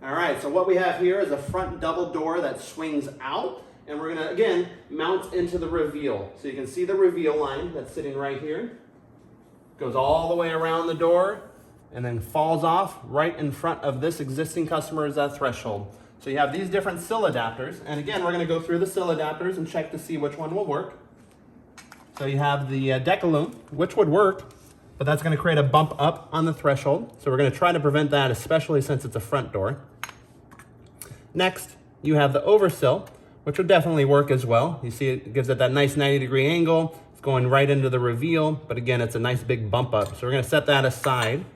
All right, so what we have here is a front double door that swings out, and we're gonna, again, mount into the reveal. So you can see the reveal line that's sitting right here. Goes all the way around the door, and then falls off right in front of this existing customer's threshold. So you have these different sill adapters, and again, we're gonna go through the sill adapters and check to see which one will work. So you have the Decaloom, which would work, but that's gonna create a bump up on the threshold. So we're gonna try to prevent that, especially since it's a front door. Next, you have the Oversill, which would definitely work as well. You see it gives it that nice 90-degree angle. It's going right into the reveal, but again, it's a nice big bump up. So we're gonna set that aside.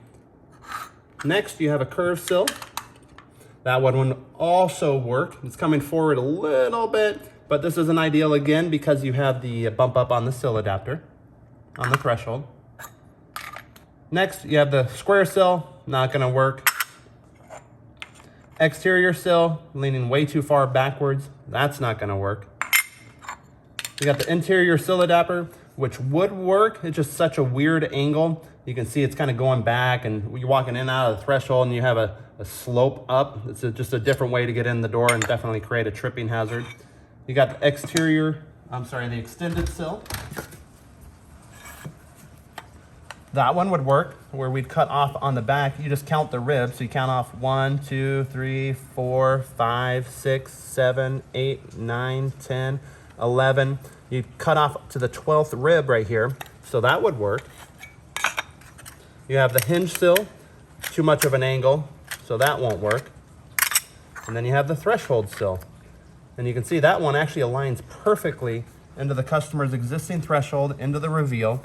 Next, you have a curved sill. That one would also work. It's coming forward a little bit, but this isn't ideal again because you have the bump up on the sill adapter, on the threshold. Next, you have the square sill, not gonna work. Exterior sill, leaning way too far backwards, that's not gonna work. You got the interior sill adapter, which would work. It's just such a weird angle. You can see it's kind of going back, and you're walking in and out of the threshold, and you have a slope up. It's just a different way to get in the door and definitely create a tripping hazard. You got the the extended sill. That one would work, where we'd cut off on the back. You just count the ribs. So you count off 1, 2, 3, 4, 5, 6, 7, 8, 9, 10, 11. You cut off to the 12th rib right here. So that would work. You have the hinge sill, too much of an angle, so that won't work. And then you have the threshold sill. And you can see that one actually aligns perfectly into the customer's existing threshold, into the reveal.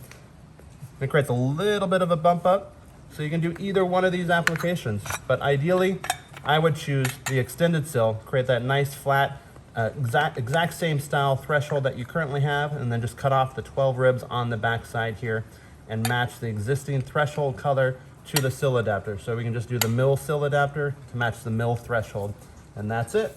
It creates a little bit of a bump up, so you can do either one of these applications. But ideally, I would choose the extended sill, create that nice flat, exact same style threshold that you currently have, and then just cut off the 12 ribs on the back side here and match the existing threshold color to the sill adapter. So we can just do the mill sill adapter to match the mill threshold, and that's it.